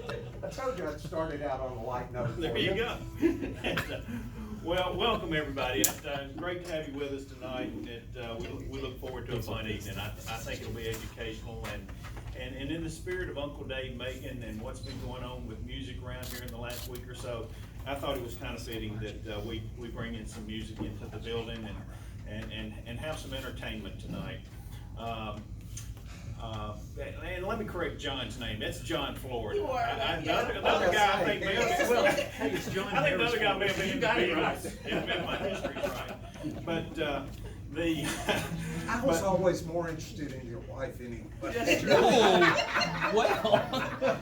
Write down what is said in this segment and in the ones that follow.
I told you I'd started out on a light note. There you go. Well, welcome everybody. It's great to have you with us tonight. We look forward to a fun evening. I think it'll be educational and in the spirit of Uncle Dave Macon and what's been going on with music around here in the last week or so, I thought it was kind of fitting that we bring in some music into the building and have some entertainment tonight. And let me correct John's name. That's John Florida. Another guy I think may have been. Hey, it's John. I think another guy may have been. You got it right. If my history's right. But I was always more interested in your wife anyway. Oh, well,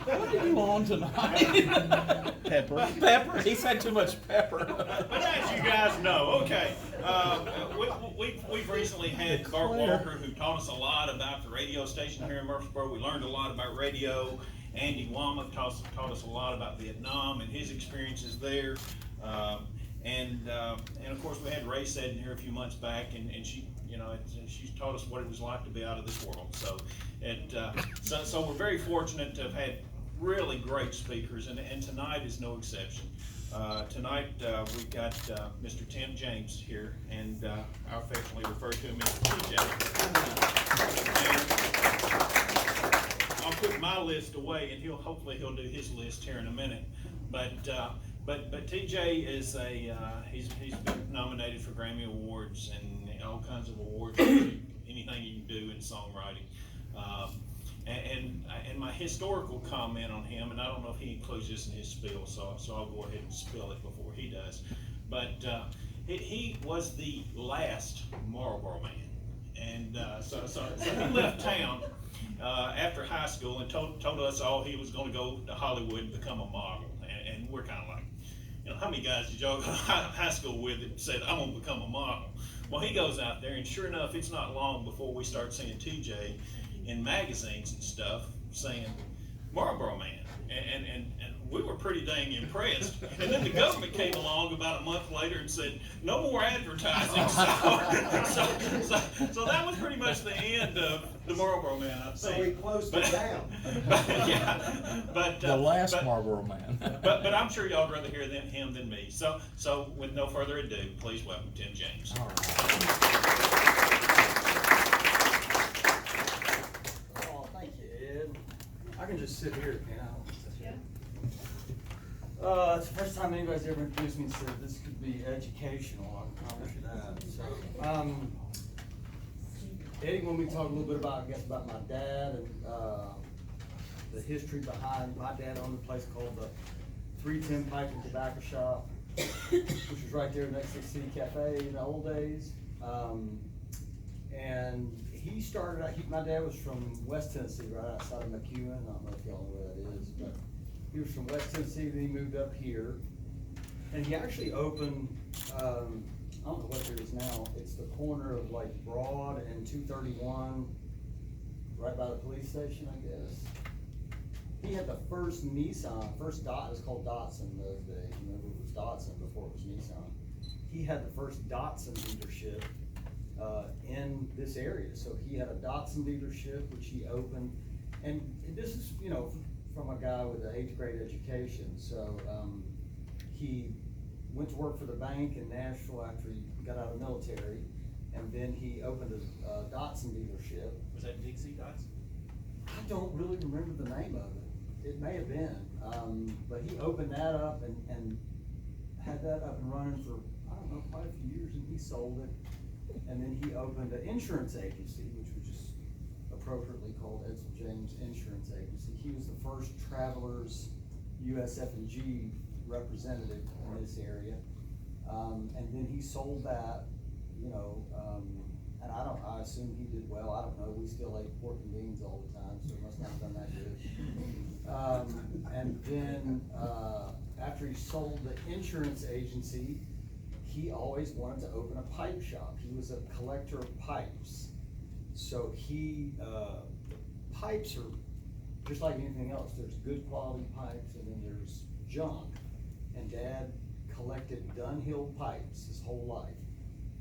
what are you on tonight? Pepper. Pepper. He's had too much pepper. But as you guys know, okay, we've recently had Bart Walker, who taught us a lot about the radio station here in Murfreesboro. We learned a lot about radio. Andy Womack taught us a lot about Vietnam and his experiences there. And of course we had Ray Seddon here a few months back, and she, she's taught us what it was like to be out of this world. So so we're very fortunate to have had really great speakers, and tonight is no exception. Tonight we've got Mr. Tim James here, and I affectionately refer to him as TJ. And I'll put my list away, and hopefully he'll do his list here in a minute. But TJ is he's been nominated for Grammy Awards and all kinds of awards, anything you can do in songwriting. And my historical comment on him, and I don't know if he includes this in his spiel, so I'll go ahead and spill it before he does. But he was the last Marlboro man, and so he left town after high school and told us all he was going to go to Hollywood and become a model, and we're kind of like, how many guys did y'all go to high school with that said, I'm going to become a model? Well, he goes out there, and sure enough, it's not long before we start seeing TJ in magazines and stuff saying Marlboro Man, and we were pretty dang impressed. And then the government came along about a month later and said no more advertising. So that was pretty much the end of the Marlboro Man, I'd say. So we closed it down. The last Marlboro Man. but I'm sure y'all would rather hear him than me. So with no further ado, please welcome Tim James. All right. I can just sit here, it's the first time anybody's ever introduced me and said this could be educational, I promise you that. So, Eddie, when we talk a little bit about, about my dad and the history behind, my dad owned a place called the 310 Pipe and Tobacco Shop, which was right there next to the City Cafe in the old days. And he started out, my dad was from West Tennessee, right outside of McEwen. I don't know if y'all know where that is, but he was from West Tennessee, then he moved up here. And he actually opened, I don't know what it is now, it's the corner of like Broad and 231, right by the police station, I guess. He had the first Nissan, it was called Datsun in those days. Remember, it was Datsun before it was Nissan. He had the first Datsun dealership in this area. So he had a Datsun dealership, which he opened. And this is, from a guy with an 8th grade education. So he went to work for the bank in Nashville after he got out of the military. And then he opened a Datsun dealership. Was that Dixie Datsun? I don't really remember the name of it. It may have been. But he opened that up and had that up and running for, I don't know, quite a few years, and he sold it. And then he opened an insurance agency, which was just appropriately called Edsel James Insurance Agency. He was the first Travelers USF&G representative in this area. And then he sold that, and I assume he did well. I don't know. We still ate pork and beans all the time, so it must not have done that good. And then after he sold the insurance agency, he always wanted to open a pipe shop. He was a collector of pipes. So pipes are just like anything else. There's good quality pipes and then there's junk. And Dad collected Dunhill pipes his whole life.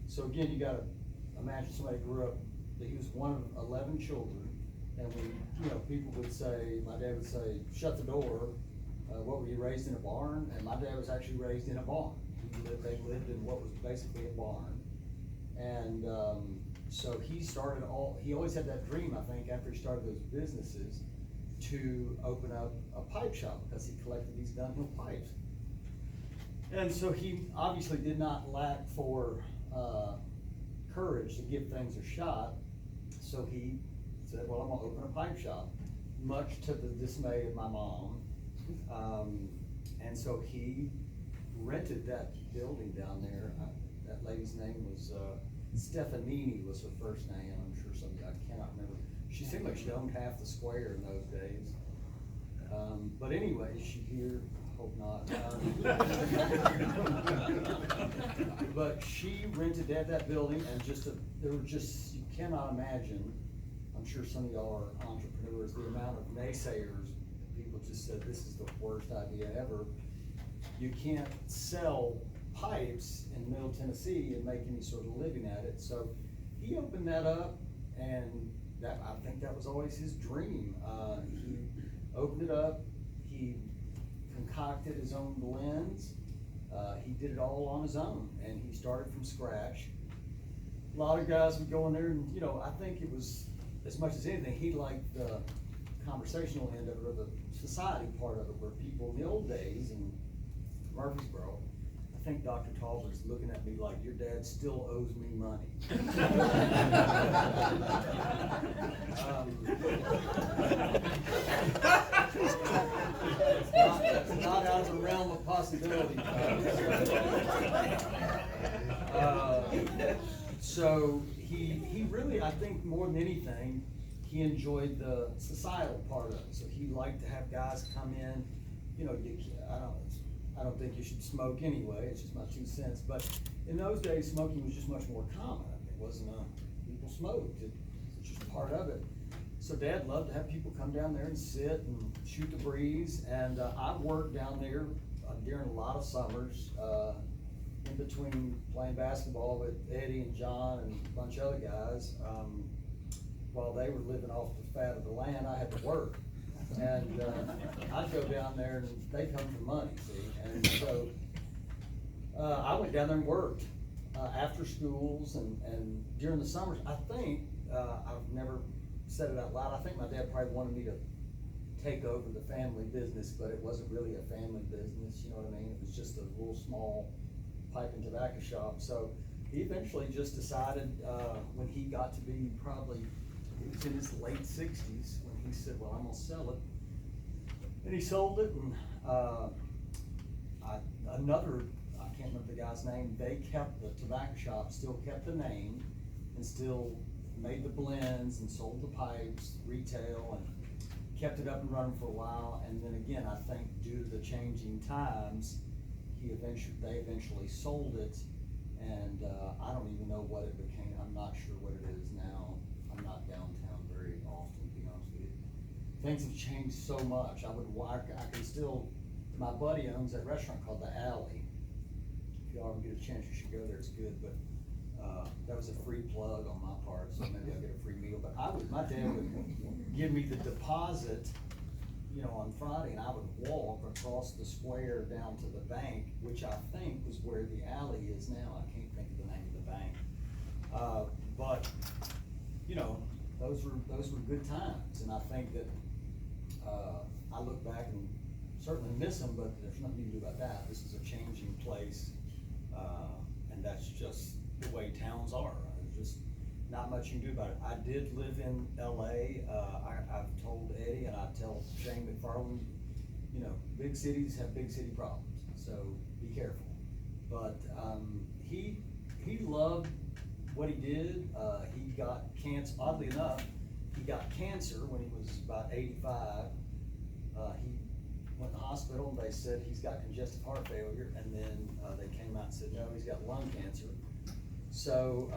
So again, you gotta imagine somebody grew up, that he was one of 11 children. And when, people would say, my dad would say, shut the door, what were you raised in a barn? And my dad was actually raised in a barn. They lived in what was basically a barn. And, so he always had that dream, I think, after he started those businesses, to open up a pipe shop, because he collected these Dunhill pipes. And so he obviously did not lack for, courage to give things a shot. So he said, well, I'm gonna open a pipe shop, much to the dismay of my mom. And so he rented that building down there. That lady's name was, Stefanini was her first name. I'm sure some of you, I cannot remember. She seemed like she owned half the square in those days. But anyway, is she here? Hope not. But she rented that building, and you cannot imagine, I'm sure some of y'all are entrepreneurs, the amount of naysayers. People just said, this is the worst idea ever. You can't sell pipes in Middle Tennessee and make any sort of living at it. So he opened that up, and I think that was always his dream. He opened it up, he concocted his own blends, he did it all on his own, and he started from scratch. A lot of guys would go in there and, I think it was, as much as anything, he liked the conversational end of it, or the society part of it, where people in the old days in Murfreesboro, I think Dr. Talbert's looking at me like, your dad still owes me money. That's not out of the realm of possibility. So he really, I think more than anything, he enjoyed the societal part of it. So he liked to have guys come in, I don't think you should smoke anyway, it's just my 2 cents, but in those days, smoking was just much more common. It wasn't people smoked, it's just part of it. So Dad loved to have people come down there and sit and shoot the breeze, and I worked down there during a lot of summers, in between playing basketball with Eddie and John and a bunch of other guys. While they were living off the fat of the land, I had to work. And I'd go down there and they come for money, see? And so I went down there and worked after schools and during the summers. I think, I've never said it out loud, I think my dad probably wanted me to take over the family business, but it wasn't really a family business, you know what I mean? It was just a little small pipe and tobacco shop. So he eventually just decided, when he got to be probably, he was in his late 60s, when he said, well, I'm gonna sell it. And he sold it, and I can't remember the guy's name, they kept the tobacco shop, still kept the name, and still made the blends and sold the pipes, retail, and kept it up and running for a while. And then again, I think due to the changing times, they eventually sold it, and I don't even know what it became. I'm not sure what it is now. I'm not downtown very often, to be honest with you. Things have changed so much. I can still, my buddy owns that restaurant called The Alley. If y'all ever get a chance, you should go there, it's good, but that was a free plug on my part, so maybe I'll get a free meal. But my dad would give me the deposit, on Friday, and I would walk across the square down to the bank, which I think was where The Alley is now. I can't think of the name of the bank. But those were good times, and I think that I look back and certainly miss them, but there's nothing you can do about that. This is a changing place, and that's just the way towns are. There's just not much you can do about it. I did live in LA. I've told Eddie, and I tell Shane McFarland, big cities have big city problems, so be careful. But he loved what he did. He got cancer, oddly enough, he got cancer when he was about 85. He went to the hospital, and they said he's got congestive heart failure, and then they came out and said, no, he's got lung cancer. So,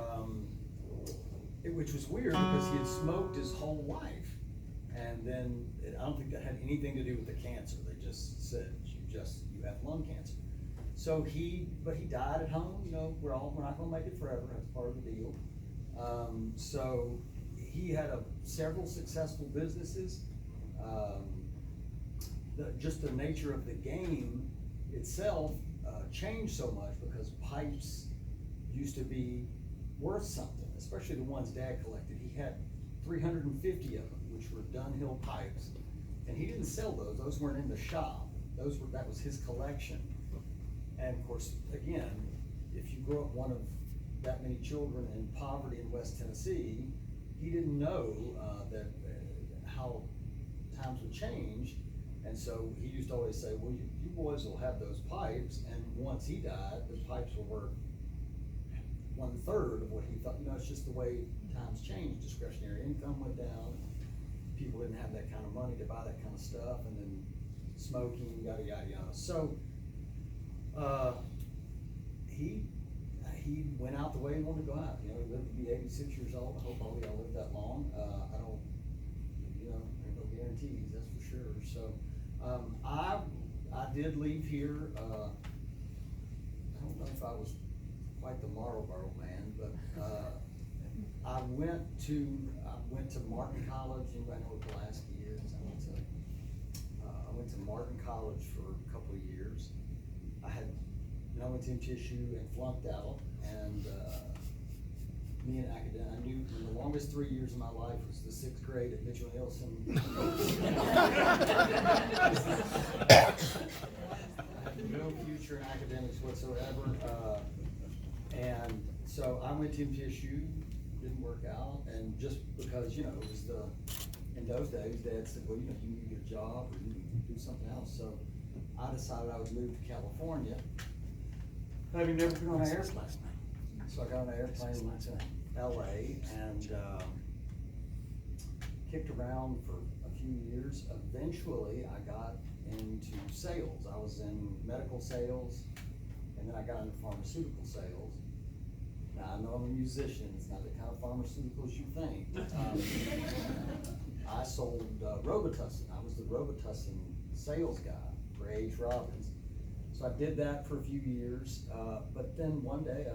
which was weird because he had smoked his whole life, and then I don't think that had anything to do with the cancer. They just said, you have lung cancer. So but he died at home. We're not gonna make it forever. That's part of the deal. So he had several successful businesses. just the nature of the game itself changed so much, because pipes used to be worth something, especially the ones Dad collected. He had 350 of them, which were Dunhill pipes, and he didn't sell those. Those weren't in the shop. That was his collection. And of course, again, if you grew up one of that many children in poverty in West Tennessee, he didn't know that how times would change. And so he used to always say, well, you boys will have those pipes, and once he died, the pipes were worth 1/3 of what he thought. It's just the way times changed. Discretionary income went down. People didn't have that kind of money to buy that kind of stuff, and then smoking, yada, yada, yada. So, he went out the way he wanted to go out. He lived to be 86 years old. I hope all y'all live that long. I don't, there's no guarantees, that's for sure. So, I did leave here. I don't know if I was quite the Marlboro man, but I went to Martin College. Anybody know what Pulaski is? I went to Martin College for a couple of years. I went to MTSU and flunked out, and me and academic, I knew the longest 3 years of my life was the 6th grade at Mitchell Nielsen. No future in academics whatsoever, and so I went to MTSU, didn't work out, and just because, it was in those days, Dad said, well, you need to get a job, or you need to do something else, so I decided I would move to California, having never been on an airplane. So I got on an airplane and went to LA, and kicked around for a few years. Eventually, I got into sales. I was in medical sales, and then I got into pharmaceutical sales. Now, I know I'm a musician. It's not the kind of pharmaceuticals you think. I sold Robitussin. I was the Robitussin sales guy for A.H. Robbins. So I did that for a few years, but then one day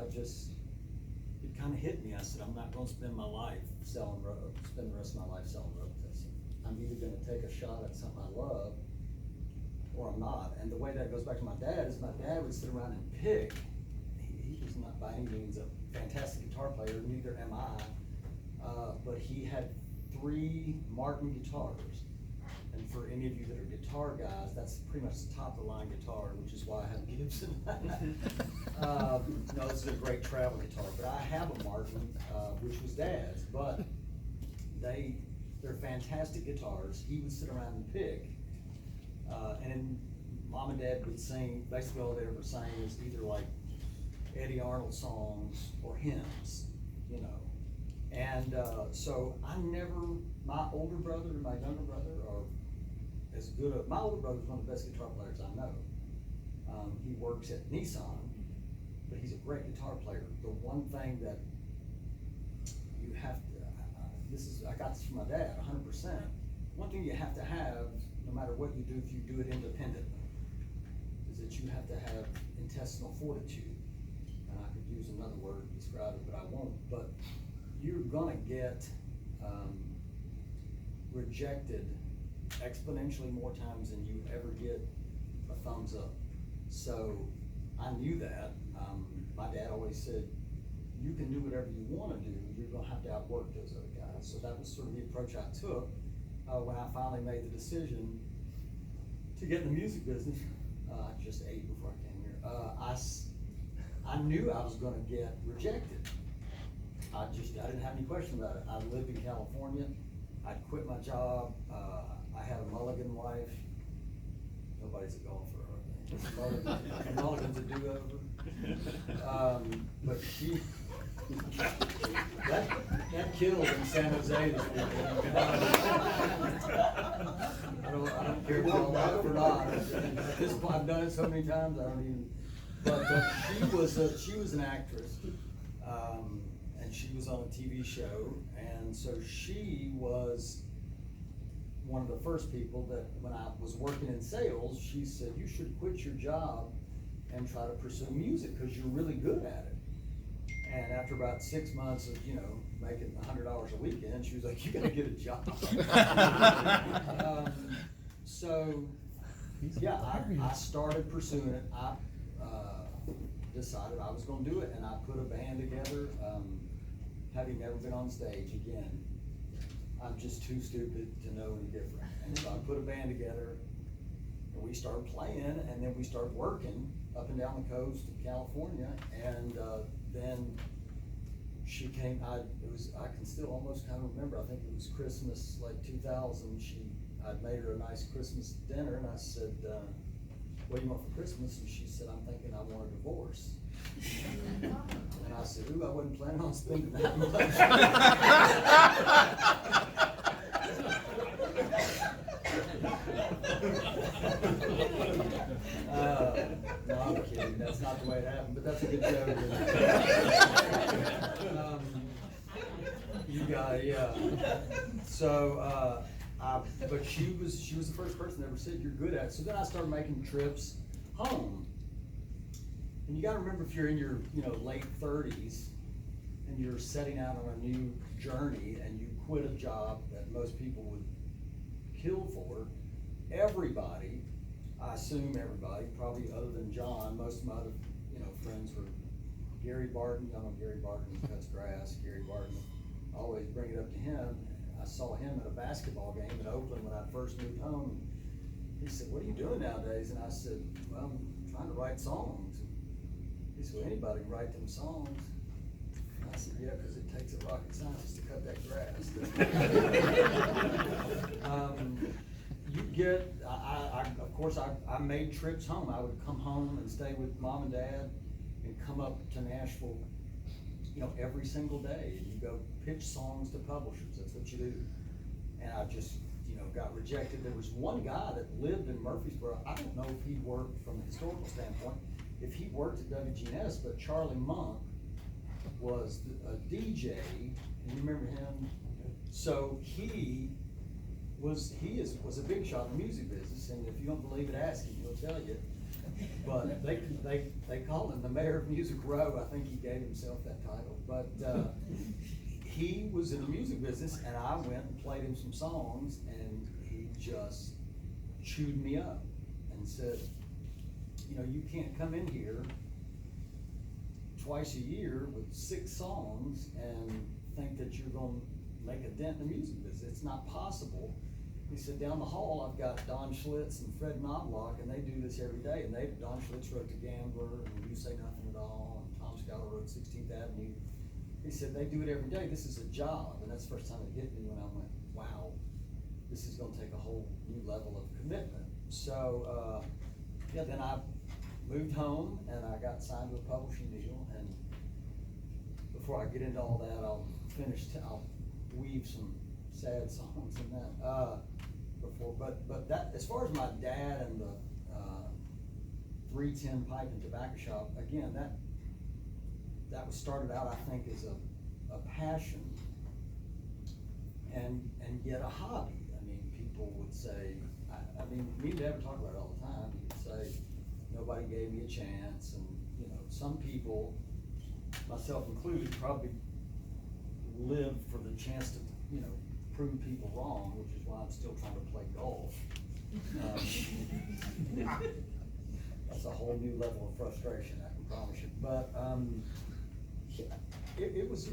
it kind of hit me. I said, I'm not going to spend the rest of my life selling Robitussin. I'm either going to take a shot at something I love, or I'm not. And the way that goes back to my dad is, my dad would sit around and pick. He was not by any means a fantastic guitar player, neither am I, but he had 3 Martin guitars. And for any of you that are guitar guys, that's pretty much the top of the line guitar, which is why I have Gibson. No, this is a great travel guitar, but I have a Martin, which was Dad's, but they're fantastic guitars. He would sit around and pick, and Mom and Dad would sing, basically all they ever sang was either like Eddie Arnold songs or hymns, And so my older brother and my younger brother are as good my older brother's one of the best guitar players I know. He works at Nissan, but he's a great guitar player. The one thing that you have to, I got this from my dad, 100%. One thing you have to have, no matter what you do, if you do it independently, is that you have to have intestinal fortitude. And I could use another word to describe it, but I won't. But you're gonna get rejected exponentially more times than you ever get a thumbs up. So I knew that. My dad always said, you can do whatever you wanna do, you're gonna have to outwork those other guys. So that was sort of the approach I took when I finally made the decision to get in the music business. I just ate before I came here. I knew I was gonna get rejected. I didn't have any question about it. I lived in California. I'd quit my job. I had a Mulligan wife. Nobody's a golfer, are they? Mulligan's a do-over. But that killed in San Jose this weekend. I don't care if you all like it or not. I've done it so many times, I don't even. But she was an actress. And she was on a TV show, and so she was one of the first people that, when I was working in sales, she said, you should quit your job and try to pursue music, because you're really good at it. And after about 6 months of, making $100 a weekend, she was like, you gotta get a job. So Yeah, I started pursuing it. I decided I was gonna do it, and I put a band together. Having never been on stage, again, I'm just too stupid to know any different. And so I put a band together, and we started playing, and then we started working up and down the coast of California, and then she came, I can still almost kind of remember, I think it was Christmas, like 2000, I'd made her a nice Christmas dinner, and I said, what do you want for Christmas? And she said, I'm thinking I want a divorce. And I said, ooh, I wasn't planning on spending that much. No, I'm kidding, that's not the way it happened, but that's a good joke. You got it, yeah. So, but she was the first person that ever said you're good at it. So then I started making trips home. And you gotta remember, if you're in your, late 30s and you're setting out on a new journey and you quit a job that most people would kill for, everybody, I assume everybody, probably other than John, most of my other, friends were Gary Barton. Y'all know Gary Barton cuts grass. Gary Barton, I always bring it up to him. I saw him at a basketball game in Oakland when I first moved home. He said, what are you doing nowadays? And I said, well, I'm trying to write songs. He said, well, anybody can write them songs. And I said, yeah, because it takes a rocket scientist to cut that grass. You get, of course, I made trips home. I would come home and stay with mom and dad and come up to Nashville, every single day. And you go pitch songs to publishers. That's what you do. And I just, got rejected. There was one guy that lived in Murfreesboro. I don't know if he worked from a historical standpoint, if he worked at WGNS, but Charlie Monk was a DJ. And you remember him? So he was a big shot in the music business, and if you don't believe it, ask him, he'll tell you. But they called him the mayor of Music Row. I think he gave himself that title. But he was in the music business, and I went and played him some songs, and he just chewed me up and said, you can't come in here twice a year with 6 songs and think that you're gonna make a dent in the music business. It's not possible. He said, down the hall, I've got Don Schlitz and Fred Knobloch, and they do this every day. And Don Schlitz wrote The Gambler, and You Say Nothing at All, and Tom Scott wrote 16th Avenue. He said, they do it every day. This is a job. And that's the first time it hit me when I went, wow, this is gonna take a whole new level of commitment. So, then I moved home, and I got signed to a publishing deal. And before I get into all that, I'll weave some sad songs in that before, but that, as far as my dad and the 310 Pipe and Tobacco Shop, again, that was started out, I think, as a passion and yet a hobby. I mean, people would say, me and Dad would talk about it all the time. He would say, nobody gave me a chance, and some people, myself included, probably live for the chance to prove people wrong, which is why I'm still trying to play golf. That's a whole new level of frustration, I can promise you. But it was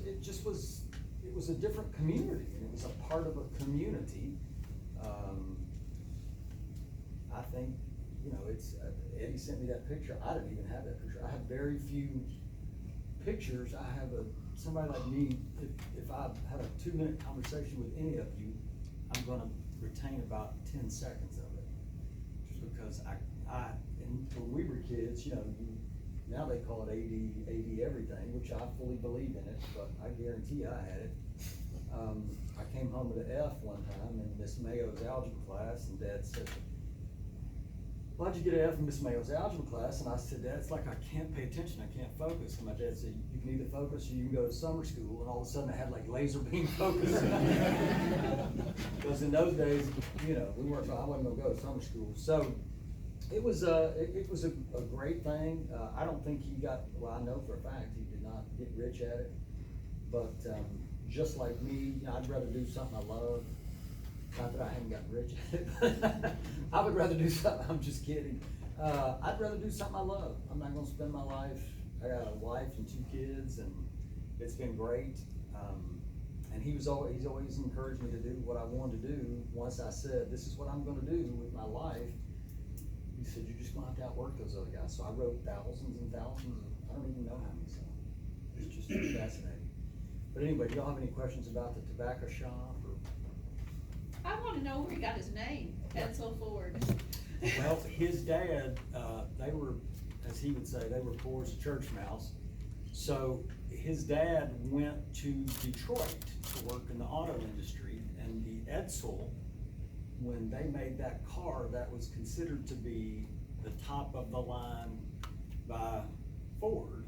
a different community, and it was a part of a community. I think, Eddie sent me that picture. I didn't even have that picture. I have very few pictures. I have somebody like me, if I have a 2-minute conversation with any of you, I'm gonna retain about 10 seconds of it. Just because and when we were kids, now they call it AD everything, which I fully believe in it, but I guarantee I had it. I came home with an F one time in Miss Mayo's algebra class, and Dad said, why'd you get an F in Miss Mayo's algebra class? And I said, Dad, it's like I can't pay attention, I can't focus. And my dad said, you can either focus or you can go to summer school. And all of a sudden I had like laser beam focus. Because in those days, I wasn't gonna go to summer school. So it was a great thing. I don't think he I know for a fact he did not get rich at it. But just like me, I'd rather do something I love Not that I haven't gotten rich at it, but I would rather do something, I'm just kidding. I'd rather do something I love. I'm not gonna spend my life, I got a wife and 2 kids, and it's been great. And he's always encouraged me to do what I wanted to do. Once I said, this is what I'm gonna do with my life, he said, you're just gonna have to outwork those other guys. So I wrote thousands and thousands of, I don't even know how many songs. It's just fascinating. But anyway, do y'all have any questions about the tobacco shop or? I wanna know where he got his name, Edsel Ford. Well, his dad, they were, as he would say, they were poor as a church mouse. So his dad went to Detroit to work in the auto industry, and the Edsel, when they made that car, that was considered to be the top of the line by Ford.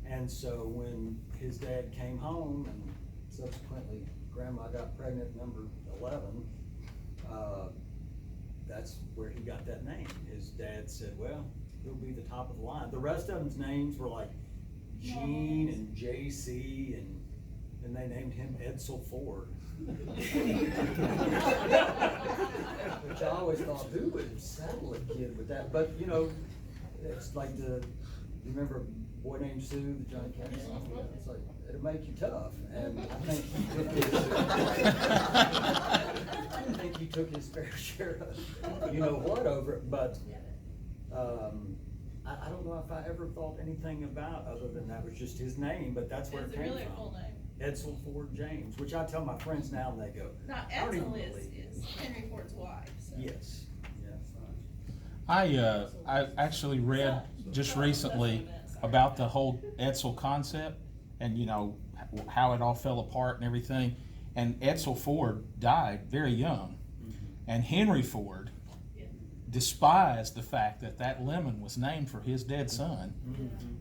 And so when his dad came home and subsequently grandma got pregnant, number 11, that's where he got that name. His dad said, well, he'll be the top of the line. The rest of them's names were like Gene and JC, and then they named him Edsel Ford. Which I always thought, who would saddle a kid with that? But you know, it's like you remember a boy named Sue, the Johnny Cash song? It's like, it'll make you tough. And I think he took his fair share of, you know what, over it. But I don't know if I ever thought anything about other than that was just his name, but that's where it It's a came really from. cool name. Edsel Ford James, which I tell my friends now, and they go, Now, I don't even Edsel believe is Henry Ford's wife, so. yes, I actually read just recently about the whole Edsel concept and, you know, how it all fell apart and everything. And Edsel Ford died very young. And Henry Ford despised the fact that that lemon was named for his dead son.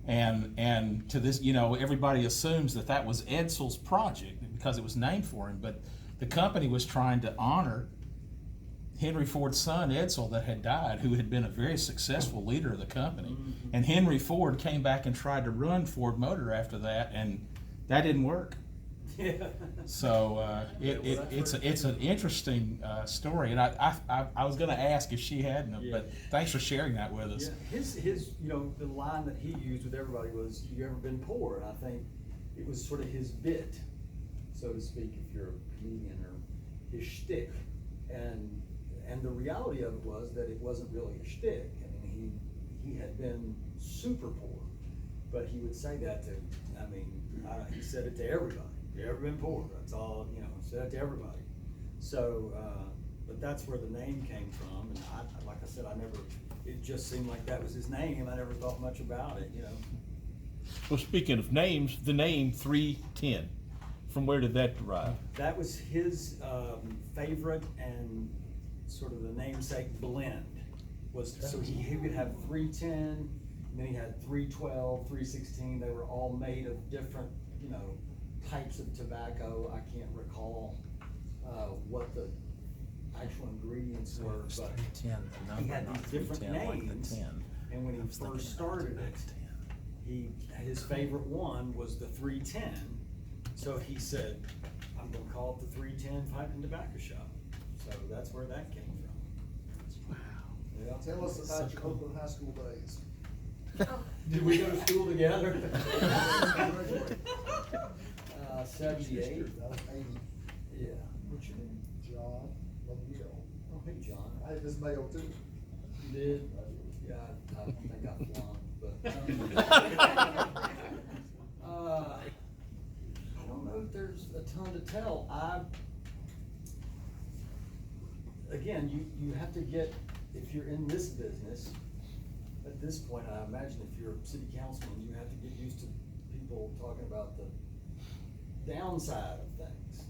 And to this, you know, everybody assumes that that was Edsel's project because it was named for him. But the company was trying to honor Henry Ford's son, Edsel, that had died, who had been a very successful leader of the company. And Henry Ford came back and tried to run Ford Motor after that, and that didn't work. Yeah. So it's an interesting story, and I was going to ask if she hadn't, but thanks for sharing that with us. Yeah. His you know, the line that he used with everybody was, "You ever been poor?" And I think it was sort of his bit, so to speak, if you're a comedian, or his shtick. And the reality of it was that it wasn't really a shtick. I mean, he had been super poor, but he would say that to, I mean, he said it to everybody. You ever been poor? That's all, you know, said it to everybody. So, but that's where the name came from. And like I said, it just seemed like that was his name. I never thought much about it, you know. Well, speaking of names, the name 310, from where did that derive? That was his favorite and sort of the namesake blend. So he would have 310, and then he had 312, 316. They were all made of different, you know, types of tobacco. I can't recall what the actual ingredients were, but he had these different names. And when he first started it, his favorite one was the 310. So he said, I'm gonna call it the 310 Pipe and Tobacco Shop. So that's where that came from. Wow. Yeah. Tell us about your Oakland High School days. Did we go to school together? 78. Yeah. What's your name? John O'Neill. Oh, hey, John. I had this mail too. You did? Yeah, I don't think I flaunt, but. I don't know if there's a ton to tell. Again, you have to get, if you're in this business, at this point, I imagine if you're a city councilman, you have to get used to people talking about the downside of things.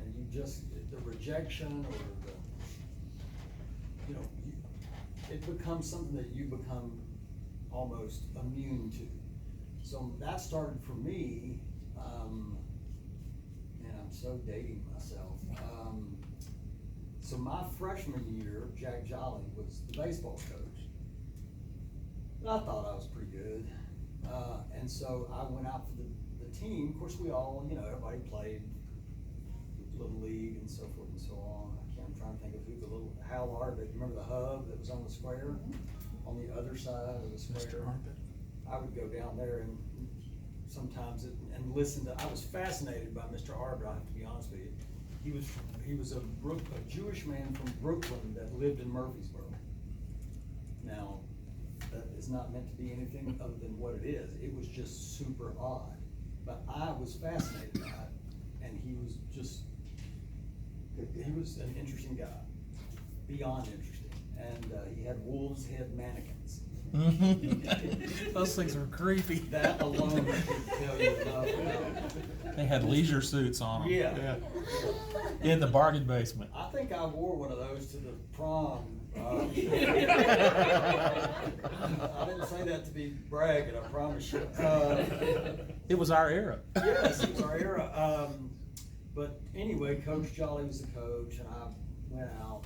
And you just, the rejection or the, you know, it becomes something that you become almost immune to. So that started for me, and I'm so dating myself. So my freshman year, Jack Jolly was the baseball coach. And I thought I was pretty good. And so I went out for the team. Of course, we all, you know, everybody played Little League and so forth and so on. I'm trying to think of who the little, Hal Arbit, remember the hub that was on the square? On the other side of the square? I would go down there and sometimes and listen to, I was fascinated by Mr. Arbit, I have to be honest with you. He was a Jewish man from Brooklyn that lived in Murfreesboro. Now, that is not meant to be anything other than what it is. It was just super odd. But I was fascinated by it, and he was an interesting guy, beyond interesting. And he had wolves' head mannequins. Those things were creepy. That alone should tell you enough about. They had leisure suits on them. Yeah. In the bargain basement. I think I wore one of those to the prom. I didn't say that to be bragging, I promise you. It was our era. Yes, it was our era. But anyway, Coach Jolly was the coach, and I went out,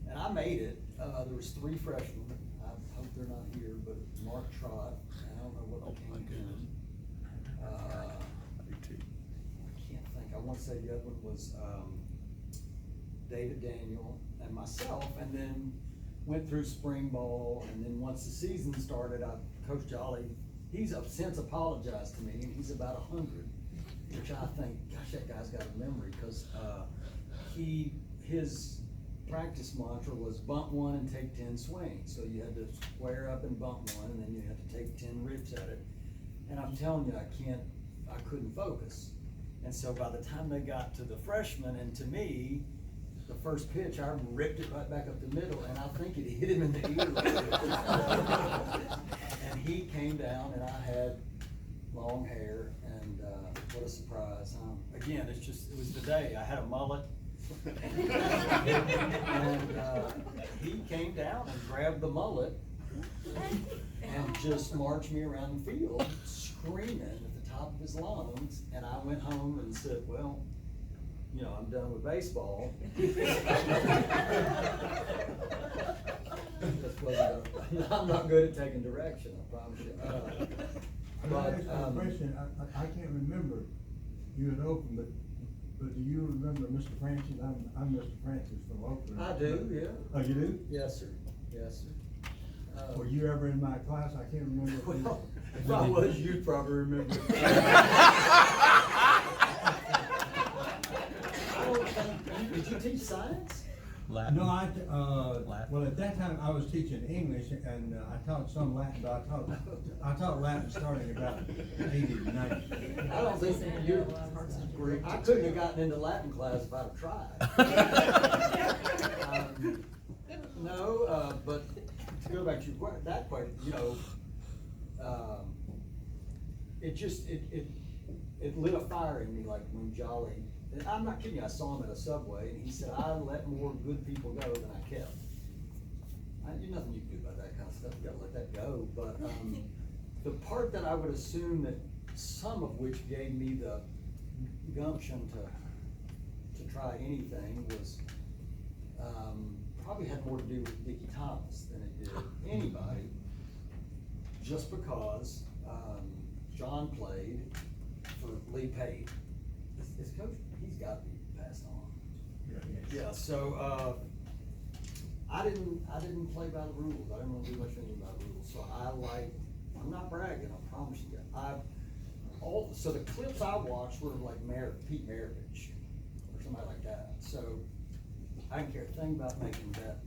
and I made it. There was 3 freshmen. I hope they're not here, but Mark Trott, I don't know what became of him. I can't think. I want to say the other one was David Daniel and myself, and then went through spring ball, and then once the season started, Coach Jolly, he's since apologized to me, and he's about 100, which I think, gosh, that guy's got a memory, because his practice mantra was bump 1 and take 10 swings. So you had to square up and bump 1, and then you had to take 10 rips at it. And I'm telling you, I couldn't focus. And so by the time they got to the freshmen and to me, the first pitch, I ripped it right back up the middle, and I think it hit him in the ear. And he came down, and I had long hair, and what a surprise. Again, it was the day. I had a mullet. And he came down and grabbed the mullet and just marched me around the field screaming at the top of his lungs, and I went home and said, well, you know, I'm done with baseball. I'm not good at taking direction, I promise you. I'm gonna ask you a question. I can't remember you in Oakland, but do you remember Mr. Francis? I'm Mr. Francis from Oakland. I do, yeah. Oh, you do? Yes, sir. Yes, sir. Were you ever in my class? I can't remember. Well, if I was, you'd probably remember. Did you teach science? Latin. No, Latin. well, at that time I was teaching English, and I taught some Latin, but I taught Latin starting about 80 to 90. I don't think I couldn't have gotten into Latin class if I'd have tried. No, but to go back to that question, you know, it lit a fire in me, like when Jolly, and I'm not kidding you, I saw him at a Subway, and he said, I let more good people go than I kept. There's nothing you can do about that kind of stuff, you gotta let that go, but the part that I would assume that some of which gave me the gumption to try anything was, probably had more to do with Dickie Thomas than it did anybody, just because John played for Lee Pate. His coach, he's got to be passed on. Yeah, so I didn't play by the rules. I didn't want to do much anything by the rules. So I'm not bragging, I promise you. So the clips I watched were like Pete Maravich or somebody like that. So I didn't care a thing about making that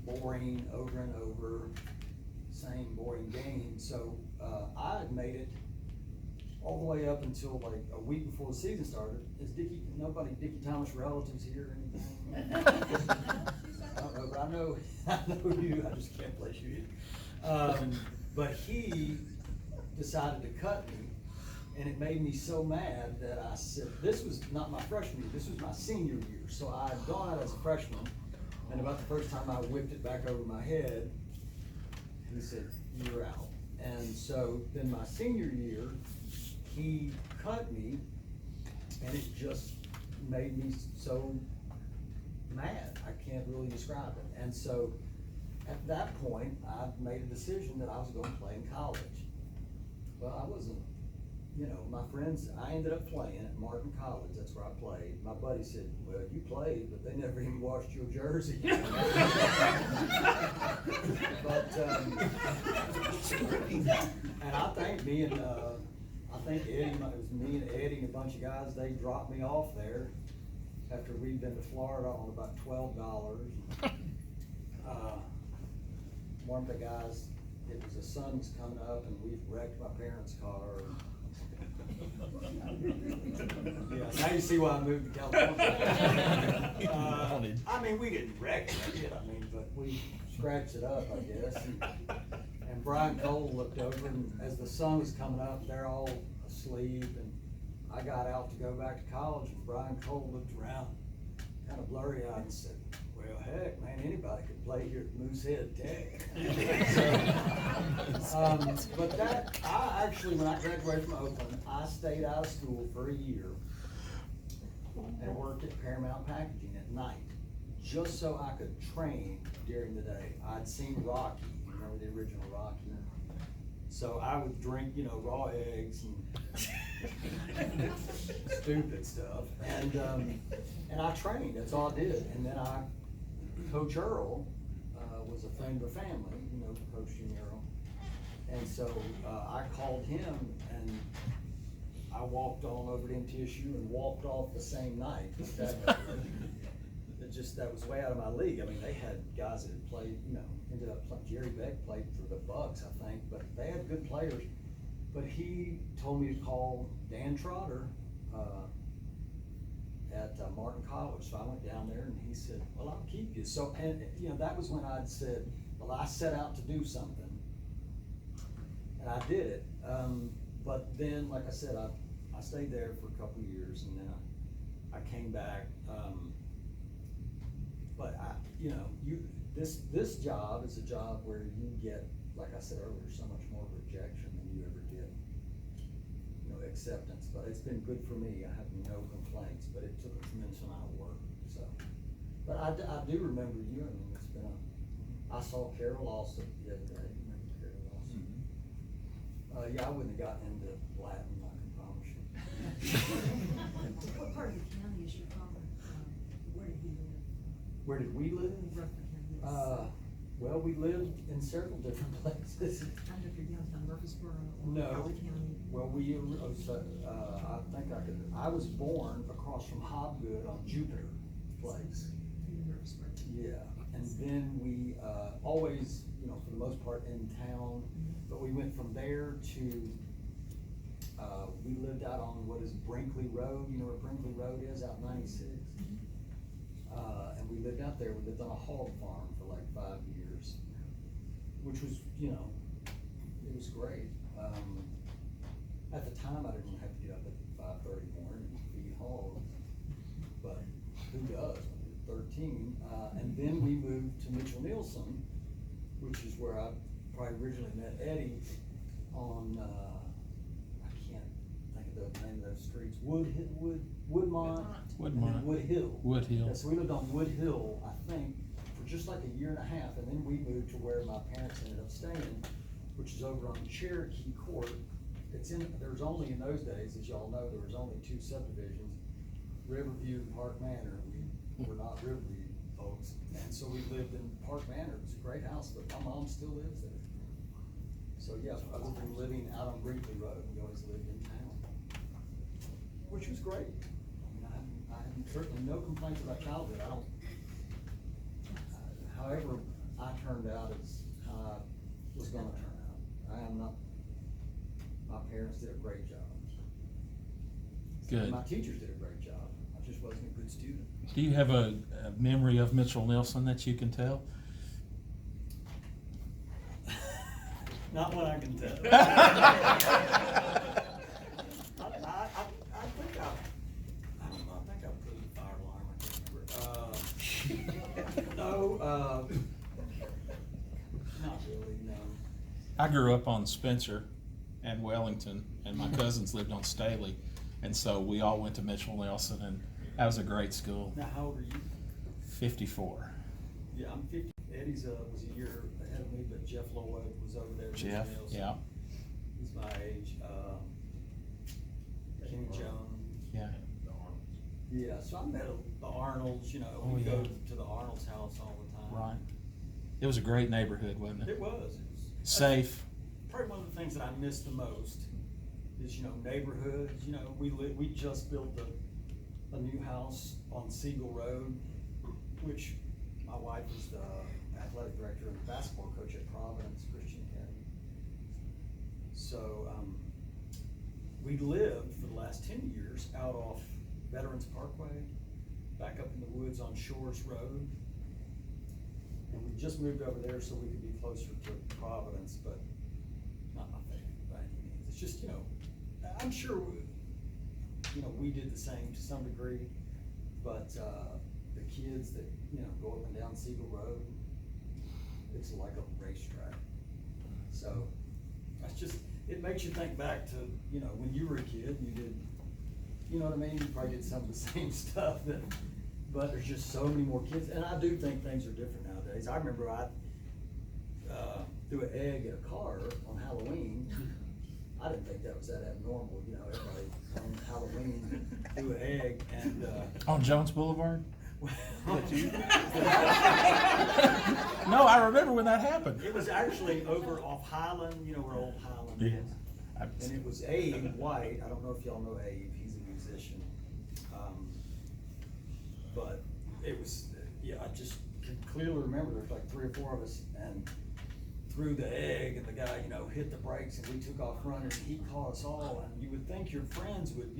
boring over and over, same boring game. So I had made it all the way up until like a week before the season started. Is Dickie Thomas relatives here or anything? I don't know, but I know you, I just can't place you. But he decided to cut me, and it made me so mad that I said, this was not my freshman year, this was my senior year. So I had gone out as a freshman, and about the first time I whipped it back over my head, he said, you're out. And so then my senior year, he cut me, and it just made me so mad. I can't really describe it. And so at that point, I made a decision that I was going to play in college. Well, I wasn't, you know, my friends, I ended up playing at Martin College, that's where I played. My buddy said, well, you played, but they never even washed your jersey. But, and I think I think Eddie, it was me and Eddie and a bunch of guys, they dropped me off there after we'd been to Florida on about $12. One of the guys, it was the sun was coming up and we wrecked my parents' car. Yeah, now you see why I moved to California. I mean, we didn't wreck it, but we scratched it up, I guess. And Brian Cole looked over, and as the sun was coming up, they're all asleep, and I got out to go back to college, and Brian Cole looked around, kind of blurry-eyed, and said, well, heck, man, anybody could play here at Moosehead Tech. But I actually, when I graduated from Oakland, I stayed out of school for a year and worked at Paramount Packaging at night, just so I could train during the day. I'd seen Rocky, you remember the original Rocky? So I would drink, you know, raw eggs and stupid stuff, and I trained, that's all I did. And then Coach Earl was a friend of the family, you know, Coach Jimmy Earl. And so I called him, and I walked on over to MTSU and walked off the same night. That was way out of my league. I mean, they had guys that had played, you know, ended up playing. Jerry Beck played for the Bucks, I think, but they had good players. But he told me to call Dan Trotter at Martin College. So I went down there and he said, well, I'll keep you. So, and you know, that was when I'd said, well, I set out to do something. And I did it. But then, like I said, I stayed there for a couple of years, and then I came back. But you know, this job is a job where you get, like I said earlier, so much more rejection than you ever get, you know, acceptance. But it's been good for me. I have no complaints. But it took a tremendous amount of work. So, but I do remember you. I mean, it's been I saw Carol Lawson the other day. You remember Carol Lawson? Mm-hmm. Yeah, I wouldn't have gotten into Latin, I can promise you. What part of the county is your father? Where did he live? Where did we live? Rutherford County, yes. Well, we lived in several different places. I don't know if you're downtown Murfreesboro or No. Howard County. Well, I was born across from Hobgood on Jupiter Place. In Murfreesboro. Yeah, and then we, always, you know, for the most part in town, but we went from there to, we lived out on what is Brinkley Road, you know where Brinkley Road is, out 96? And we lived out there, we lived on a hog farm for like 5 years, which was, you know, it was great. At the time, I didn't have to get up at 5:30 in the morning and feed hogs, but who does when you're 13? And then we moved to Mitchell Nielsen, which is where I probably originally met Eddie on, I can't think of the name of those streets, Woodmont. And then Wood Hill. Wood Hill. Yeah, so we lived on Wood Hill, I think, for just like a year and a half, and then we moved to where my parents ended up staying, which is over on Cherokee Court. There was only, in those days, as y'all know, there was only 2 subdivisions, Riverview and Park Manor. We were not Riverview folks, and so we lived in Park Manor. It was a great house, but my mom still lives there. So yeah, other than living out on Brinkley Road, we always lived in town, which was great. I have certainly no complaints about childhood. However I turned out is how I was gonna turn out. I am not, my parents did a great job. Good. My teachers did a great job. I just wasn't a good student. Do you have a memory of Mitchell Nielsen that you can tell? Not what I can tell. I think I put in the fire alarm, I can't remember. No, not really, no. I grew up on Spencer and Wellington, and my cousins lived on Staley, and so we all went to Mitchell Nielsen, and that was a great school. Now, how old are you? 54. Yeah, I'm 50. Eddie's was a year ahead of me, but Jeff Lloyd was over there. Jeff, yeah. He's my age. Kenny Jones. Yeah. Yeah, so I met the Arnolds, you know, Oh, we yeah. go to the Arnolds' house all the time. Right. It was a great neighborhood, wasn't it? It was. Safe. Probably one of the things that I miss the most is, you know, neighborhoods. You know, we just built a new house on Siegel Road, which my wife is the athletic director and basketball coach at Providence Christian Academy. So, we lived for the last 10 years out off Veterans Parkway, back up in the woods on Shores Road. And we just moved over there so we could be closer to Providence, but not my favorite by any means. It's just, you know, I'm sure, we did the same to some degree, but the kids that, go up and down Siegel Road, it's like a racetrack. So, that's just, it makes you think back to, when you were a kid, you did, you know what I mean? You probably did some of the same stuff but there's just so many more kids, and I do think things are different nowadays. I remember I threw an egg in a car on Halloween. I didn't think that was that abnormal, everybody on Halloween threw an egg and. On Jones Boulevard? That you? No, I remember when that happened. It was actually over off Highland, where old Highland is. And it was Abe White. I don't know if y'all know Abe, he's a musician. But it was, I just can clearly remember there's like 3 or 4 of us and threw the egg and the guy, hit the brakes and we took off running and he caught us all. And you would think your friends would,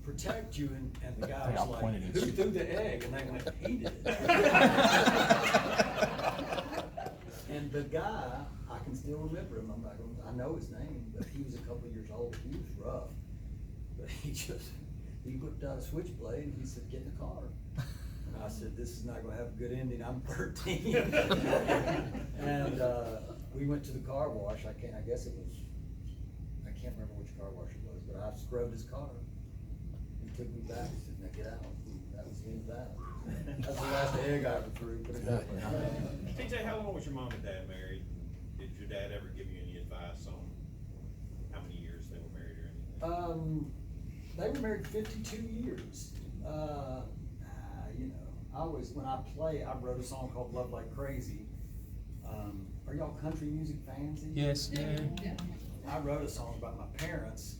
protect you and the guy They all was like, pointed at who you. threw the egg? And they went, he did. And the guy, I can still remember him, I know his name, but he was a couple of years old, he was rough. But he whipped out a switchblade and he said, get in the car. And I said, this is not gonna have a good ending, I'm 13. And we went to the car wash, I can't remember which car wash it was, but I scrubbed his car. He took me back, he said, now get out. That was the end of that. That's the last egg I ever threw, put it that way. TJ, how long was your mom and dad married? Did your dad ever give you any advice on how many years they were married or anything? They were married 52 years. When I play, I wrote a song called Love Like Crazy. Are y'all country music fans? Yes. Yeah. I wrote a song about my parents,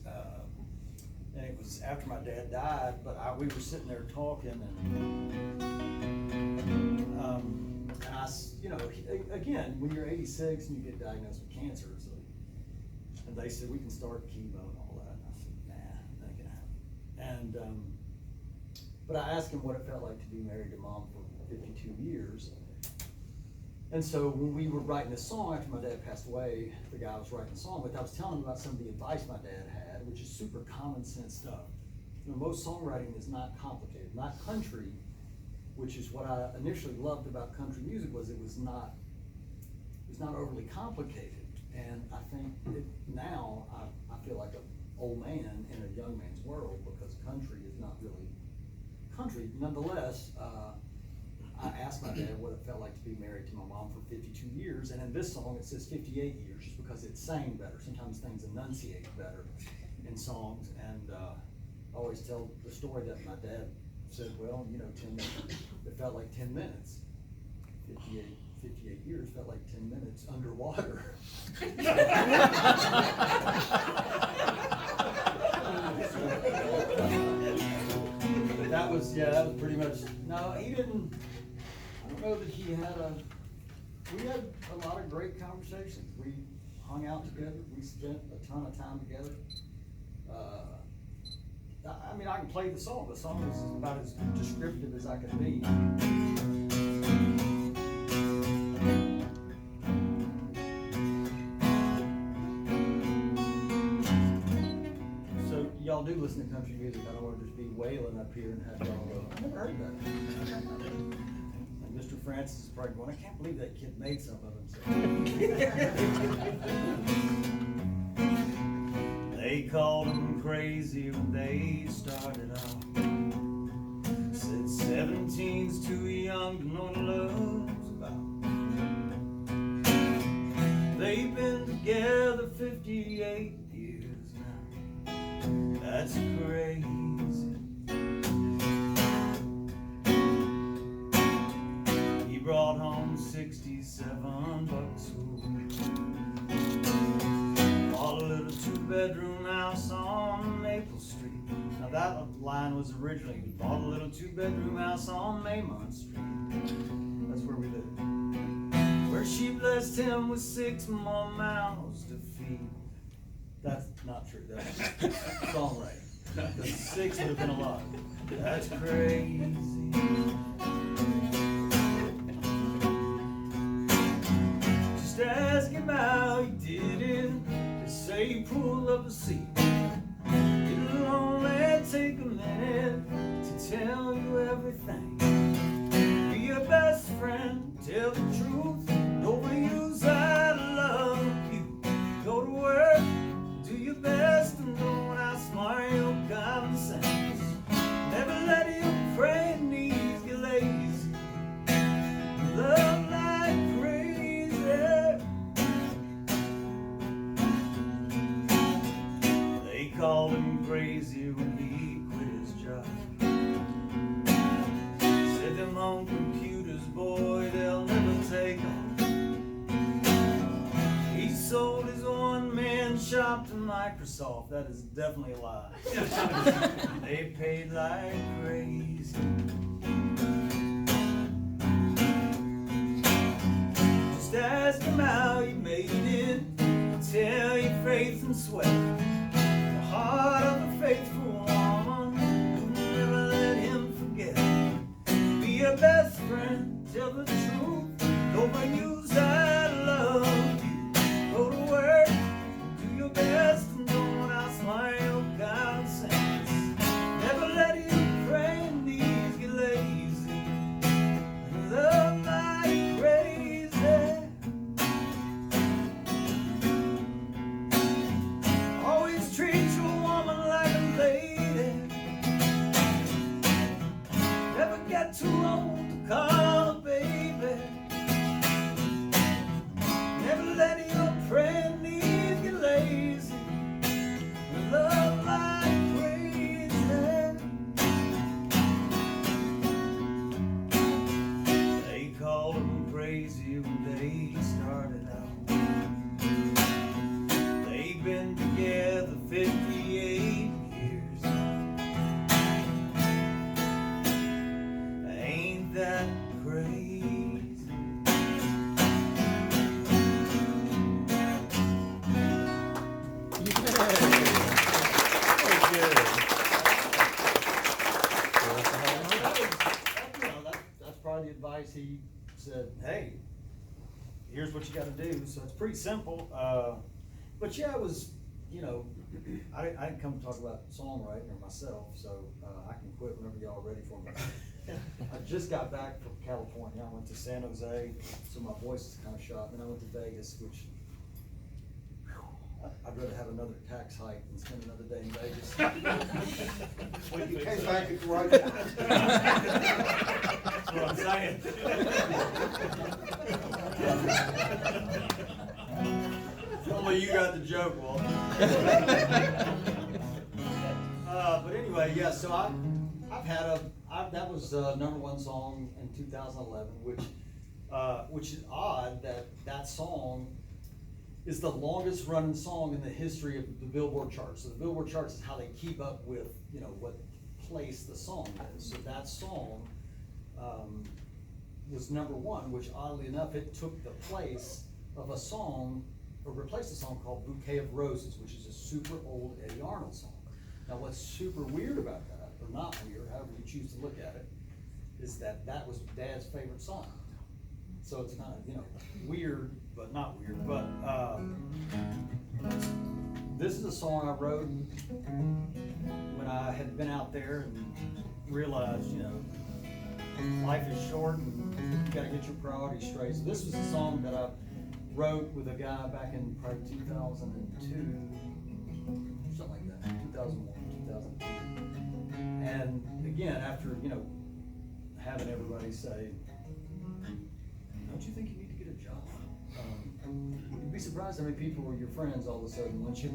and it was after my dad died, but we were sitting there talking and again, when you're 86 and you get diagnosed with cancer, and they said, we can start chemo and all that, and I said, nah, that can happen. And, but I asked him what it felt like to be married to Mom for 52 years. And so when we were writing this song, after my dad passed away, the guy I was writing the song with, I was telling him about some of the advice my dad had, which is super common sense stuff. Most songwriting is not complicated, not country, which is what I initially loved about country music, was it was not overly complicated. And I think now I feel like an old man in a young man's world, because country is not really country. Nonetheless, I asked my dad what it felt like to be married to my mom for 52 years, and in this song it says 58 years, just because it's sang better. Sometimes things enunciate better in songs, and I always tell the story that my dad said, well, 10 minutes, it felt like 10 minutes. 58 years felt like 10 minutes underwater. That was pretty much, no, he didn't, I don't know that he had we had a lot of great conversations. We hung out together, we spent a ton of time together. I can play the song is about as descriptive as I can be. So y'all do listen to country music. I don't want to just be wailing up here and have y'all go, I never heard that. And Mr. Francis is probably going, I can't believe that kid made some of them. They called him crazy when they started out. Said 17's too young to know what love's about. They've been together 58 years now. That's crazy. He brought home 67 bucks a week. Bought a little 2-bedroom house on Maple Street. Now that line was originally, we bought a little 2-bedroom house on Maymont Street. That's where we lived. Where she blessed him with 6 more mouths to feed. That's not true, that's songwriting. The 6 would have been a lot. That's crazy. Just ask him how he did it. They say he pulled up a seat. It'll only take a minute to tell you everything. Be your best friend, tell the truth. Overuse I love you. Go to work, do your best, and don't outsmart your common sense. Never let your praying knees get lazy. Love like crazy. They called him crazy when he quit his job. Said them on computers, boy, they'll never take on. He sold his one-man shop to Microsoft. That is definitely a lie. They paid like crazy. Just ask him how he made it. Tell you faith and sweat. The heart of a faithful woman who never let him forget. Be your best friend, tell the truth. Overuse I love you. Go to work, do your best, and don't outsmart your common sense. Never let your praying knees get lazy. And love like crazy. Always treat your woman like a lady. Never get too old to call her baby. Never let your praying knees get lazy. Love like crazy. They called him crazy when they started out. They've been together 58 years. Ain't that crazy? That's probably the advice he said, hey, here's what you gotta do. So it's pretty simple. But yeah, it was, you know, I didn't come to talk about songwriting or myself, so I can quit whenever y'all are ready for me. I just got back from California. I went to San Jose, so my voice is kind of shot. Then I went to Vegas, which I'd rather have another tax hike than spend another day in Vegas. Well, you came back at the right time. That's what I'm saying. Only you got the joke, Walter. But anyway, yeah, so I've had that was #1 song in 2011, which is odd that song is the longest running song in the history of the Billboard charts. So the Billboard charts is how they keep up with, you know, what place the song is. So that song was #1, which oddly enough, it took the place of a song, or replaced a song called Bouquet of Roses, which is a super old Eddie Arnold song. Now what's super weird about that, or not weird, however you choose to look at it, is that was Dad's favorite song. So it's kind of, you know, weird, but not weird. But this is a song I wrote when I had been out there and realized, you know, life is short and you gotta get your priorities straight. So this was a song that I wrote with a guy back in probably 2002, something like that, 2001, 2002. And again, after, you know, having everybody say, don't you think you need to get a job? You'd be surprised how many people were your friends all of a sudden, wouldn't you?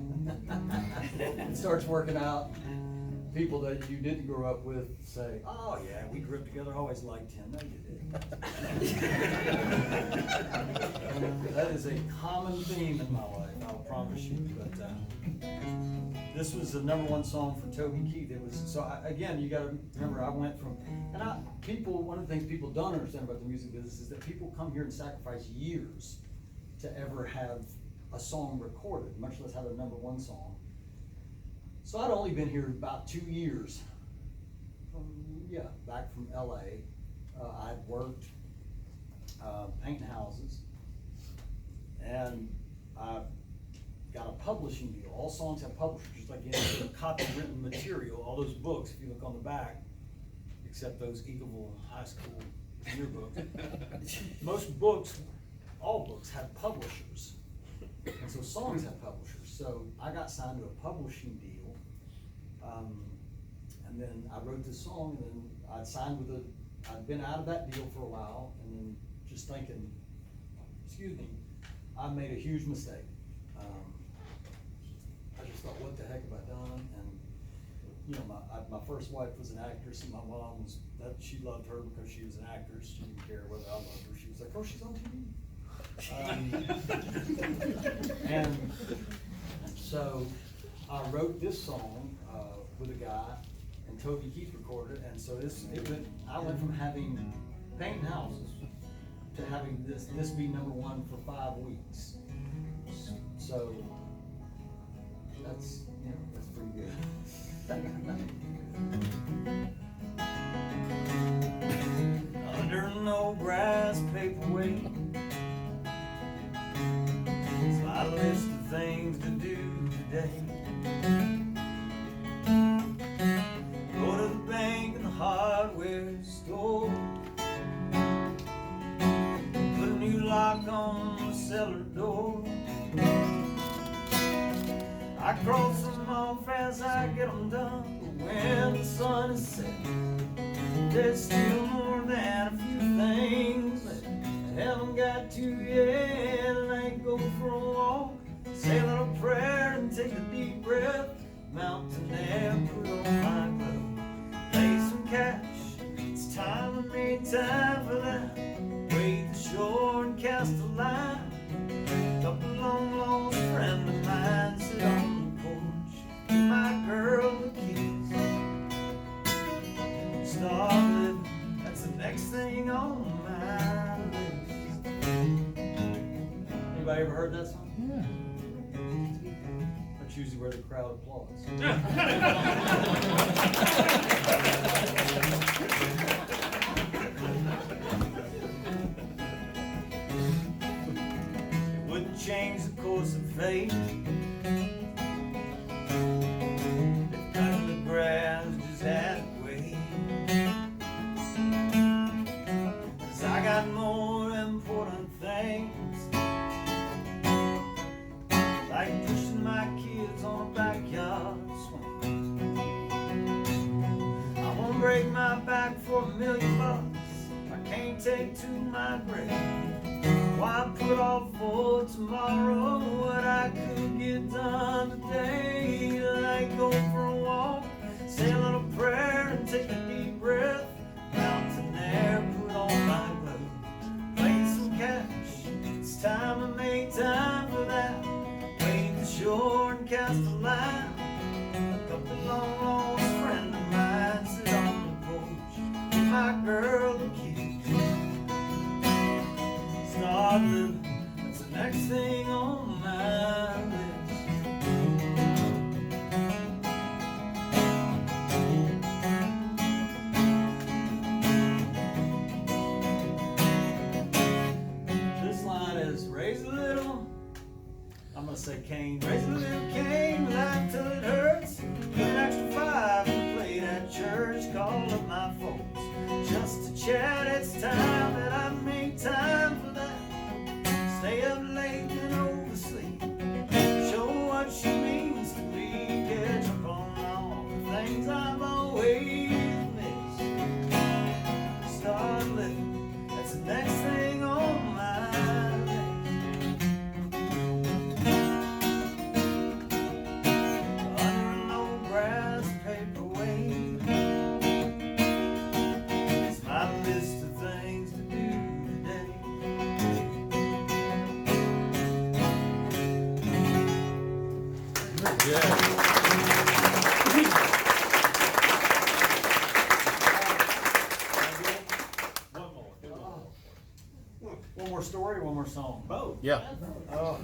It starts working out. People that you didn't grow up with say, oh yeah, we grew up together, I always liked him. No, you didn't. That is a common theme in my life, I'll promise you. But this was the #1 song for Toby Keith. It was, so again, you gotta remember, I went from, and one of the things people don't understand about the music business is that people come here and sacrifice years to ever have a song recorded, much less have a #1 song. So I'd only been here about 2 years, back from LA. I'd worked painting houses, and I got a publishing deal. All songs have publishers, just like any copywritten material. All those books, if you look on the back, except those Eagleville High School yearbooks, most books, all books have publishers, and so songs have publishers. So I got signed to a publishing deal. And then I wrote this song, and then I'd been out of that deal for a while, and then just thinking, I made a huge mistake. I just thought, what the heck have I done? And my first wife was an actress, and my mom she loved her because she was an actress. She didn't care whether I loved her. She was like, oh, she's on TV. And so I wrote this song with a guy, and Toby Keith recorded it, and so I went from having painting houses to having this be #1 for 5 weeks. So that's pretty good. Under an old brass paperweight is my list of things to do today. Go to the bank and the hardware store, put a new lock on the cellar door. I cross them off as I get them done, but when the sun is set, there's still more than a few things that I haven't got to yet. And I go for a walk, say a little prayer and take a deep breath, mountain air, put on my glove, pay some cash, it's time I made time for that. Wade the shore and cast a line, couple long lost friend of mine sit on the porch, give my girl the keys, start living, that's the next thing on my list. Anybody ever heard that song? Yeah. That's usually where the crowd applauds. It wouldn't change the course of fate if cutting the grass just had to wait. 'Cause I got more important things, like pushing my kids on a backyard swing. I won't break my back for $1 million. I can't take to my grave. Why put off for tomorrow what I could get done today? Like go for a walk, say a little prayer and take a deep breath, mountain air, put on my glove, play some cash, it's time to make time for that. Wade the shore and cast a line, a couple long lost friend of mine sit on the porch, give my girl the keys, start living, that's the next thing on my list. This line is raise a little, I'm gonna say cane, raise a little cane, laugh till it hurts, put an extra 5 and play at church, call up my folks just to chat. It's time that I make time for that, stay up late and oversleep, show what she means to me, catch up on all the things I've always missed, start living, that's the next thing on my list. story or one more song? Both. Yeah. Oh,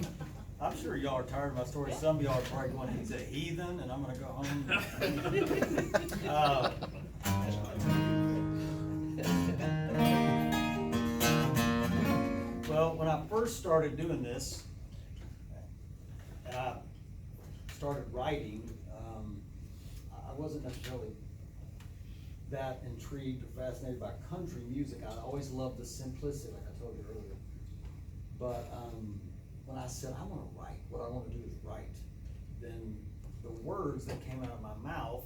I'm sure y'all are tired of my story. Some of y'all are probably going, he's a heathen, and I'm gonna go home. Well, when I first started doing this, and I started writing, I wasn't necessarily that intrigued or fascinated by country music. I always loved the simplicity, like I told you earlier. But when I said, I wanna write, what I wanna do is write, then the words that came out of my mouth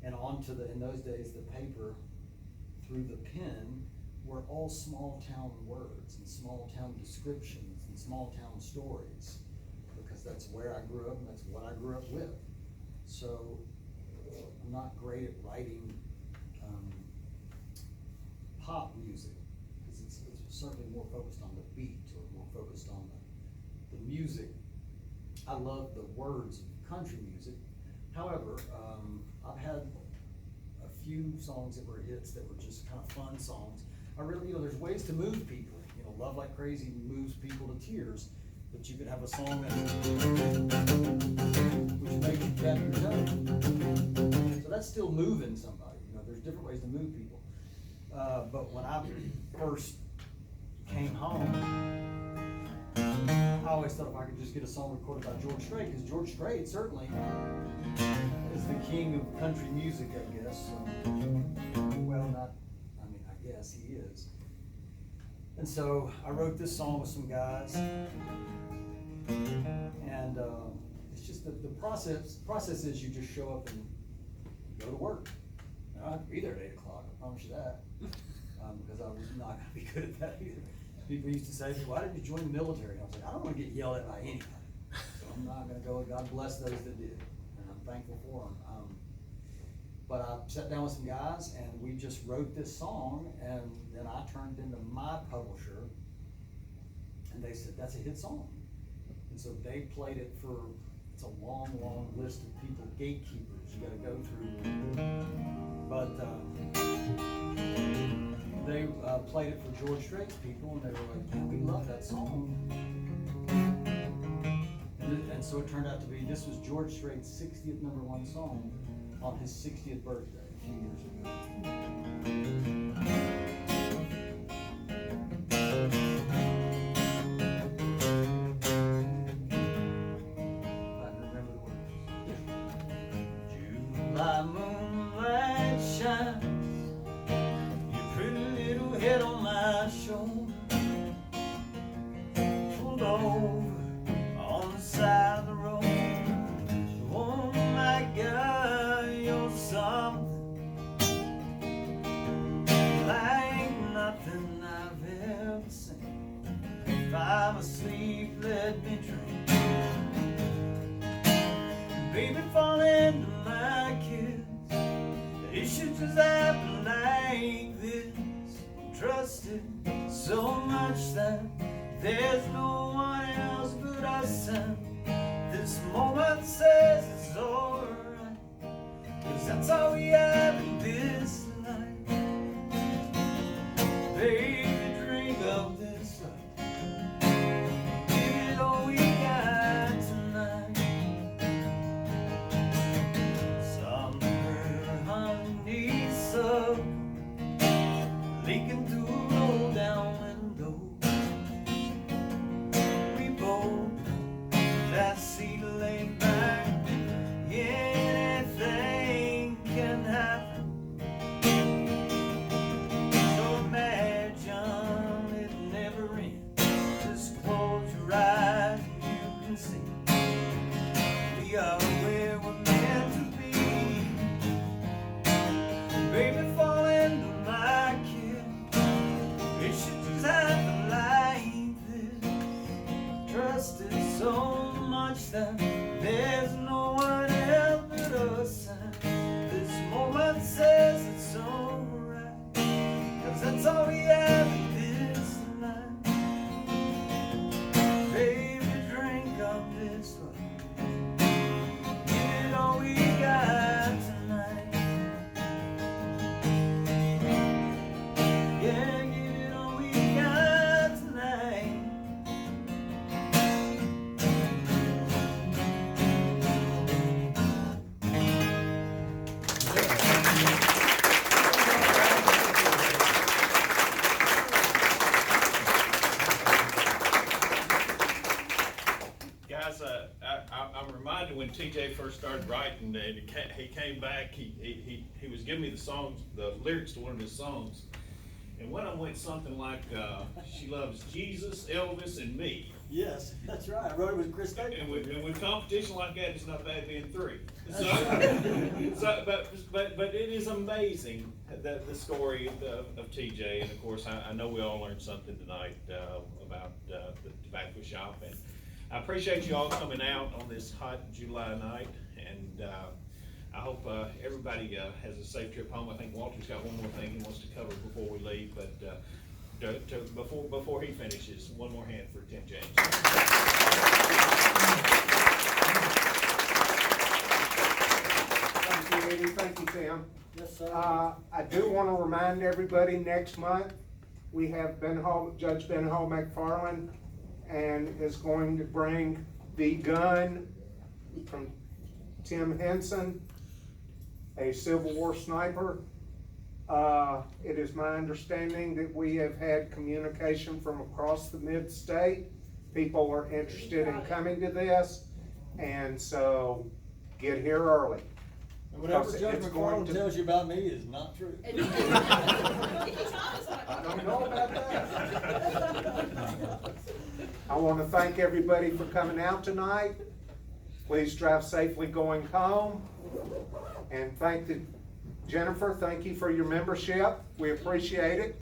and onto in those days, the paper through the pen were all small town words and small town descriptions and small town stories, because that's where I grew up and that's what I grew up with. So I'm not great at writing pop music, because it's certainly more focused on the beat or more focused on the music. I love the words of country music. However, I've had a few songs that were hits that were just kind of fun songs. I really, there's ways to move people. Love Like Crazy moves people to tears, but you could have a song that which makes you tap your toes. So that's still moving somebody. There's different ways to move people. But when I first came home, I always thought if I could just get a song recorded by George Strait, because George Strait certainly is the king of country music, I guess. Well, I guess he is. And so I wrote this song with some guys, and it's just the process is you just show up and go to work. I don't have to be there at 8 o'clock, I promise you that, because I was not gonna be good at that either. People used to say to me, why did you join the military? And I was like, I don't want to get yelled at by anybody, so I'm not gonna go. God bless those that did, and I'm thankful for them. But I sat down with some guys and we just wrote this song, and then I turned into my publisher, and they said, that's a hit song. And so they played it for, it's a long, long list of people, gatekeepers you gotta go through. But they played it for George Strait's people, and they were like, yeah, we love that song. And so it turned out to be, this was George Strait's 60th #1 song on his 60th birthday a few years ago. I can remember the words. July moonlight shines, your pretty little head on my shoulder, pulled over on the side of the road. Oh my God, you're something like nothing I've ever seen. If I'm asleep, let me dream. Baby, fall into my kiss. It should just happen like this. Trusted so much that there's no one else but us. And this moment says it's alright, 'cause that's all we have in this life. Baby, drink up this love, give it all we got tonight. Summer honeysuckle leaking through a roll down window. We both that seat laid back, anything can happen. So imagine it never ends. Just close your eyes and you can see we are where we're meant to be. Baby, fall into my kiss. It should just happen like this. Trusted so much that there's no one else but us. And this moment says it's alright, 'cause that's all we have in this life. Baby, drink up this love, give it all we got tonight. Yeah, give it all we got tonight. when TJ first started writing, and he came back, he was giving me the lyrics to one of his songs. And one of them went something like, she loves Jesus, Elvis, and me. Yes, that's right, I wrote it with Chris Stapleton. And with competition like that, it's not bad being three. That's So, right. but it is amazing, the story of TJ, and of course, I know we all learned something tonight, about, the tobacco shop, and I appreciate you all coming out on this hot July night, and, I hope, everybody, has a safe trip home. I think Walter's got one more thing he wants to cover before we leave, but, before he finishes, one more hand for Tim James. Thank you, Eddie. Thank you, Tim. Yes, sir. I do want to remind everybody, next month, we have Judge Ben-Ho McFarland, and is going to bring the gun from Tim Henson, a Civil War sniper. It is my understanding that we have had communication from across the mid-state. People are interested in coming to this, and so get here early. And whatever Because Judge it's going McFarland to- tells you about me is not true. I don't know about that. I want to thank everybody for coming out tonight. Please drive safely going home. And Jennifer, thank you for your membership. We appreciate it.